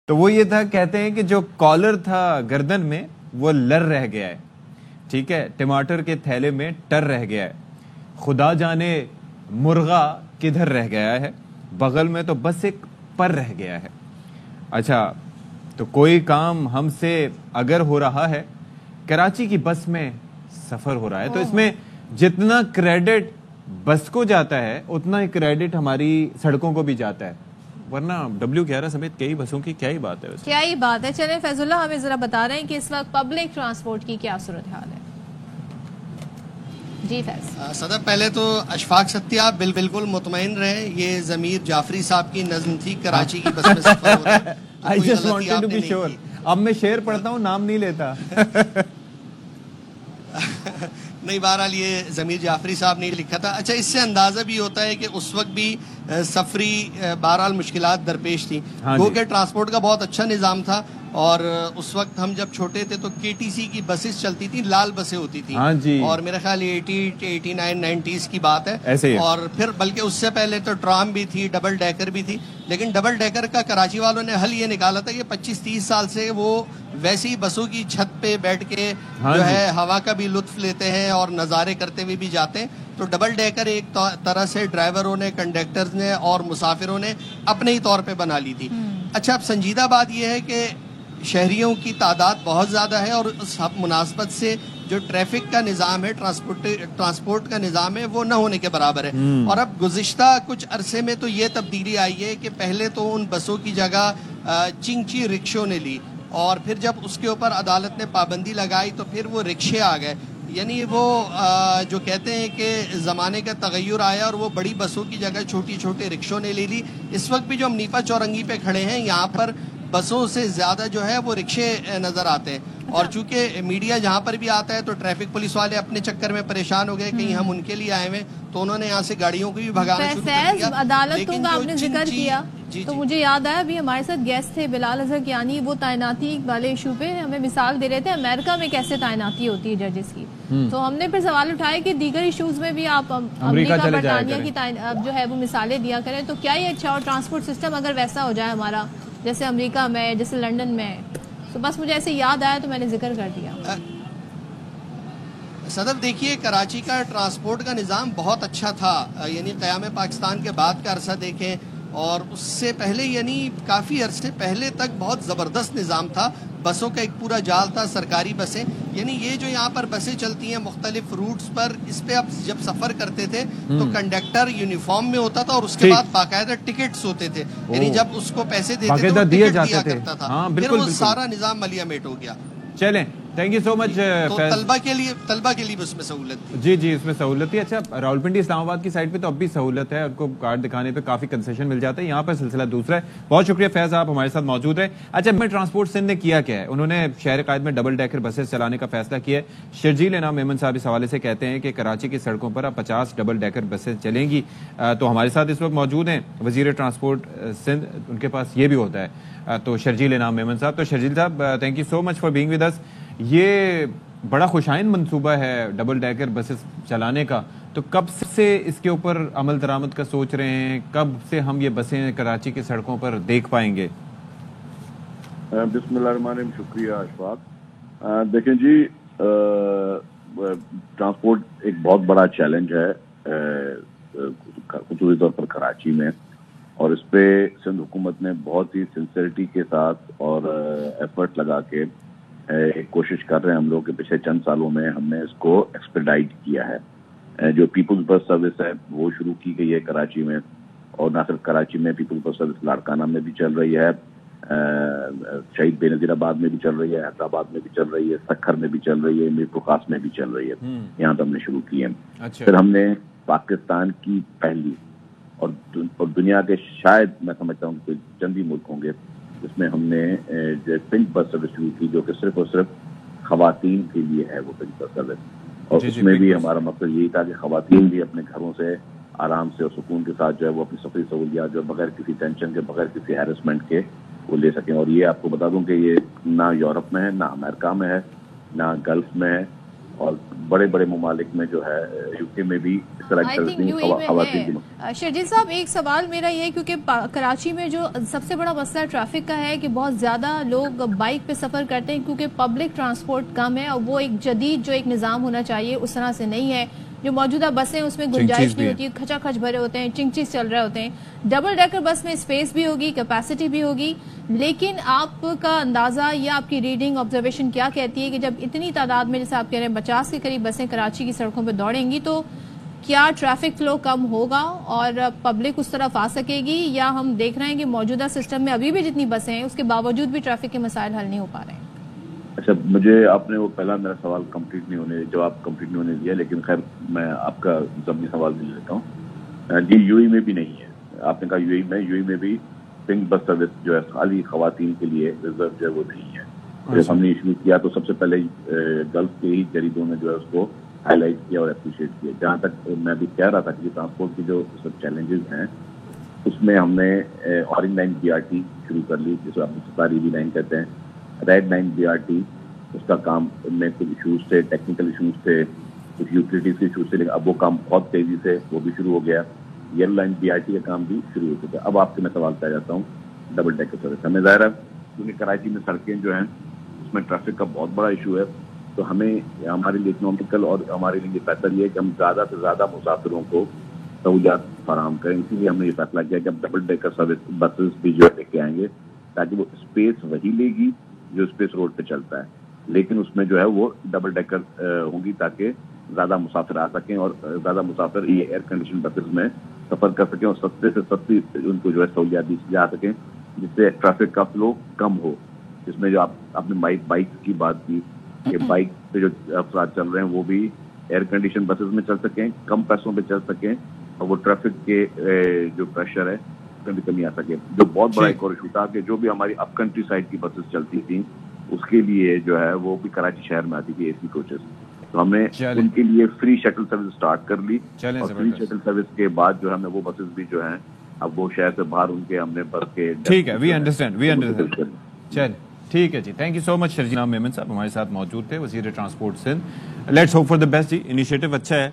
تو وہ یہ تھا، کہتے ہیں کہ جو کالر تھا گردن میں وہ لر رہ گیا ہے، ٹھیک ہے، ٹماٹر کے تھیلے میں ٹر رہ گیا ہے، خدا جانے مرغا کدھر رہ گیا ہے، بغل میں تو بس ایک پر رہ گیا ہے۔ اچھا، تو کوئی کام ہم سے اگر ہو رہا ہے، کراچی کی بس میں سفر ہو رہا ہے، تو اس میں جتنا کریڈٹ بس کو جاتا ہے اتنا ہی کریڈٹ ہماری سڑکوں کو بھی جاتا ہے، ورنہ W11 سمیت کئی بسوں کی کیا ہی بات ہے، کیا ہی بات ہے۔ چلیں فیض اللہ ہمیں ذرا بتا رہے ہیں کہ اس وقت پبلک ٹرانسپورٹ کی کیا صورتحال ہے۔ جی فیض صدر، پہلے تو اشفاق ستیہ آپ بالکل مطمئن رہے، یہ ضمیر جعفری صاحب کی نظم تھی، کراچی کی بس میں سفر ہو رہا ہے۔ I just wanted to be sure۔ اب میں شعر پڑھتا ہوں، نام نہیں لیتا۔ نہیں، بہرحال یہ ضمیر جعفری صاحب نے لکھا تھا۔ اچھا، اس سے اندازہ بھی ہوتا ہے کہ اس وقت بھی سفری بہرحال مشکلات درپیش تھیں، گو کہ ٹرانسپورٹ کا بہت اچھا نظام تھا، اور اس وقت ہم جب چھوٹے تھے تو KTC کی بسیں چلتی تھیں، لال بسیں ہوتی تھیں، اور میرا خیال 89 90s کی بات ہے، اور پھر بلکہ اس سے پہلے تو ٹرام بھی تھی، ڈبل ڈیکر بھی تھی، لیکن ڈبل ڈیکر کا کراچی والوں نے حل یہ نکالا تھا کہ 25-30 سال سے وہ ویسی بسوں کی چھت پہ بیٹھ کے جو ہے ہوا کا بھی لطف لیتے ہیں اور نظارے کرتے ہوئے بھی جاتے ہیں، تو ڈبل ڈیکر ایک طرح سے ڈرائیوروں نے، کنڈکٹرز نے اور مسافروں نے اپنے ہی طور پہ بنا لی تھی۔ اچھا، اب سنجیدہ بات یہ ہے کہ شہریوں کی تعداد بہت زیادہ ہے، اور اس مناسبت سے جو ٹریفک کا نظام ہے، ٹرانسپورٹ کا نظام ہے، وہ نہ ہونے کے برابر ہے۔ اور اب گزشتہ کچھ عرصے میں تو یہ تبدیلی آئی ہے کہ پہلے تو ان بسوں کی جگہ چنگچی رکشوں نے لی، اور پھر جب اس کے اوپر عدالت نے پابندی لگائی تو پھر وہ رکشے آ گئے، یعنی وہ جو کہتے ہیں کہ زمانے کا تغیر آیا اور وہ بڑی بسوں کی جگہ چھوٹی چھوٹے رکشوں نے لے لی۔ اس وقت بھی جو ہم نیپا چورنگی پہ کھڑے ہیں، یہاں پر بسوں سے زیادہ جو ہے وہ رکشے نظر آتے ہیں، اور چونکہ میڈیا جہاں پر بھی آتا ہے تو ٹریفک پولیس والے اپنے چکر میں پریشان ہو گئے، کہیں ہم ان کے لیے آئے ہوئے، تو انہوں نے یہاں سے گاڑیوں کو بھی بھگانا شروع کر دیا۔ عدالتوں کا آپ نے ذکر کیا تو مجھے یاد آیا، ابھی ہمارے ساتھ گیسٹ تھے بلال اظہر کیانی، وہ تعیناتی والے ایشو پہ ہمیں مثال دے رہے تھے امریکہ میں کیسے تعیناتی ہوتی ہے ججز کی، تو ہم نے پھر سوال اٹھایا کہ دیگر ایشوز میں بھی آپ امریکہ برطانیہ کی جو ہے وہ مثالیں دیا کریں، تو کیا یہ اچھا، اور ٹرانسپورٹ سسٹم اگر ویسا ہو جائے ہمارا جیسے امریکہ میں، جیسے لنڈن میں، تو بس مجھے ایسے یاد آیا تو میں نے ذکر کر دیا۔ صدر دیکھیے، کراچی کا ٹرانسپورٹ کا نظام بہت اچھا تھا، یعنی قیام پاکستان کے بعد کا عرصہ دیکھیں اور اس سے پہلے، یعنی کافی عرصے پہلے تک بہت زبردست نظام تھا، بسوں کا ایک پورا جال تھا، سرکاری بسیں، یعنی یہ جو یہاں پر بسیں چلتی ہیں مختلف روٹس پر، اس پہ آپ جب سفر کرتے تھے تو کنڈکٹر یونیفارم میں ہوتا تھا، اور اس کے بعد باقاعدہ ٹکٹس ہوتے تھے، یعنی جب اس کو پیسے دیتے تھے وہ ٹکٹ دیا کرتا تھا، پھر وہ سارا نظام ملیامیٹ ہو گیا۔ چلیں، تھینک یو سو مچ۔ تو طلبہ کے لیے بھی اس میں سہولت تھی۔ جی، اس میں سہولت تھی۔ اچھا، راولپنڈی اسلام آباد کی سائڈ پہ تو اب بھی سہولت ہے، ان کو کارڈ دکھانے پہ کافی کنسیشن مل جاتا ہے، یہاں پر سلسلہ دوسرا ہے۔ بہت شکریہ فیض، آپ ہمارے ساتھ موجود ہیں۔ اچھا، میں ٹرانسپورٹ سندھ نے کیا ہے، انہوں نے شہر قائد میں ڈبل ڈیکر بسیں چلانے کا فیصلہ کیا ہے۔ شرجیل انعام میمن صاحب اس حوالے سے کہتے ہیں کہ کراچی کی سڑکوں پر اب 50 ڈبل ڈیکر بسیں چلیں گی، تو ہمارے ساتھ اس وقت موجود ہیں وزیر ٹرانسپورٹ سندھ، ان کے پاس یہ بھی ہوتا ہے، تو شرجیل انعام میمن صاحب۔ تو شرجیل صاحب، thank you so much for being with us. یہ بڑا خوشائند منصوبہ ہے ڈبل ڈیکر بسز چلانے کا، تو کب سے اس کے اوپر عمل درآمد کا سوچ رہے ہیں؟ کب سے ہم یہ بسیں کراچی کی سڑکوں پر دیکھ پائیں گے؟ بسم اللہ الرحمن الرحیم، شکریہ اشفاق۔ دیکھیں جی، ٹرانسپورٹ ایک بہت بڑا چیلنج ہے خصوصی طور پر کراچی میں، اور اس پہ سندھ حکومت نے بہت ہی سنسیئرٹی کے ساتھ اور ایفرٹ لگا کے ایک کوشش کر رہے ہیں ہم لوگ کہ پچھلے چند سالوں میں ہم نے اس کو ایکسپیڈائٹ کیا ہے۔ جو پیپلز بس سروس ہے وہ شروع کی گئی ہے کراچی میں، اور نہ صرف کراچی میں، پیپلز بس سروس لاڑکانہ میں بھی چل رہی ہے، شہید بے نظیر آباد میں بھی چل رہی ہے، حیدرآباد میں بھی چل رہی ہے، سکھر میں بھی چل رہی ہے، میرپور خاص میں بھی چل رہی ہے، یہاں تو ہم نے شروع کی ہے۔ پھر ہم نے پاکستان کی پہلی اور دنیا کے شاید میں سمجھتا ہوں کہ چند ہی ملک ہوں گے جس میں ہم نے پنک بس سروس شروع کی، جو کہ صرف اور صرف خواتین کے لیے ہے وہ پنک بس سروس، اور اس میں بھی ہمارا مقصد یہی تھا کہ خواتین بھی اپنے گھروں سے آرام سے اور سکون کے ساتھ جو ہے وہ اپنی سفری سہولیات جو بغیر کسی ٹینشن کے، بغیر کسی ہیرسمنٹ کے وہ لے سکیں۔ اور یہ آپ کو بتا دوں کہ یہ نہ یورپ میں ہے، نہ امریکہ میں ہے، نہ گلف میں ہے، اور بڑے بڑے ممالک میں جو ہے یوکے میں بھی اس طرح کی خواتین. شرجیل صاحب ایک سوال میرا یہ ہے کیونکہ کراچی میں جو سب سے بڑا مسئلہ ٹریفک کا ہے کہ بہت زیادہ لوگ بائک پہ سفر کرتے ہیں کیونکہ پبلک ٹرانسپورٹ کم ہے اور وہ ایک جدید جو ایک نظام ہونا چاہیے اس طرح سے نہیں ہے. جو موجودہ بسیں اس میں گنجائش نہیں ہوتی, کھچا کھچ بھرے ہوتے ہیں, چنگ چل رہے ہوتے ہیں. ڈبل ڈیکر بس میں اسپیس بھی ہوگی, کیپیسٹی بھی ہوگی, لیکن آپ کا اندازہ یا آپ کی ریڈنگ آبزرویشن کیا کہتی ہے کہ جب اتنی تعداد میں جیسے آپ کہہ رہے ہیں 50 کے قریب بسیں کراچی کی سڑکوں پہ دوڑیں گی تو کیا ٹریفک فلو کم ہوگا اور پبلک اس طرف آ سکے گی, یا ہم دیکھ رہے ہیں کہ موجودہ سسٹم میں ابھی بھی جتنی بسیں ہیں اس کے باوجود بھی ٹریفک کے مسائل حل نہیں ہو پا رہے ہیں؟ اچھا, مجھے آپ نے وہ پہلا میرا سوال کمپلیٹ نہیں ہونے جواب کمپلیٹ نہیں ہونے دیا, لیکن خیر میں آپ کا ضمنی سوال بھی لیتا ہوں. جی یو ای میں بھی نہیں ہے, آپ نے کہا یو ای میں بھی پنک بس سروس جو ہے خالی خواتین کے لیے ریزرو جو ہے وہ نہیں ہے. جب ہم نے ایشو کیا تو سب سے پہلے گلف کے ہی جریدوں نے جو ہے اس کو ہائی لائٹ کیا اور اپریشیٹ کیا. جہاں تک میں بھی کہہ رہا تھا کہ ٹرانسپورٹ کی جو سب چیلنجز ہیں اس میں ہم نے orange line B R T شروع کر لی, جسے آپ ستاری بی لائن کہتے ہیں. Red line B R T اس کا کام میں کچھ ایشوز تھے, ٹیکنیکل ایشوز تھے, کچھ یوٹیلیٹیز کے ایشوز تھے, لیکن اب وہ کام بہت تیزی سے وہ بھی شروع ہو گیا. Yellow line B R T کا کام بھی شروع ہو چکا ہے. اب آپ سے میں سوال کیا جاتا ہوں ڈبل ڈیکر سروس. ہمیں ظاہر ہے کیونکہ کراچی میں سڑکیں جو ہیں اس میں ٹریفک کا بہت بڑا ایشو ہے, تو ہمیں ہمارے لیے اکنامیکل اور ہمارے لیے بہتر یہ ہے کہ ہم زیادہ سے زیادہ مسافروں کو سہولیات فراہم کریں. اسی لیے ہم نے یہ فیصلہ کیا کہ اب ڈبل ڈیکر سروس بسز بھی جو لے کے آئیں گے تاکہ وہ اسپیس وہی لے گی جو اسپیس روڈ پہ چلتا ہے, لیکن اس میں جو ہے وہ ڈبل ڈیکر ہوں گی تاکہ زیادہ مسافر آ سکیں اور زیادہ مسافر یہ ایئر کنڈیشن بسز میں سفر کر سکیں اور سستے سے سستی ان کو جو ہے سہولیات دی جا سکیں, جس سے ٹریفک کا فلو کم ہو. جس میں جو آپ نے بائک کی بات کی کہ بائک پہ جو افراد چل رہے ہیں وہ بھی ایئر کنڈیشن بسز میں چل سکیں, کم پیسوں پہ چل سکیں اور وہ ٹریفک کے جو پریشر ہے اس میں بھی کمی آ سکے. جو بہت بڑا ایک اور ایشو تھا کہ جو بھی ہماری اپ کنٹری سائڈ کی بسز چلتی تھیں اس کے لیے جو ہے وہ بھی کراچی شہر میں آتی تھی اے سی کوچز, تو ہم نے ان کے لیے فری شٹل سروس اسٹارٹ کر لی. اور فری شٹل سروس کے بعد جو ہم نے وہ بسز بھی جو ہیں اب وہ شہر سے باہر ان کے ہم نے بس کے. ٹھیک ہے, وی انڈرسٹینڈ. چل ٹھیک ہے جی, thank you so much. Sharjeel Memon صاحب ہمارے ساتھ موجود تھے, وزیر transport Sindh. Let's hope for the best جی, انیشیٹو اچھا ہے.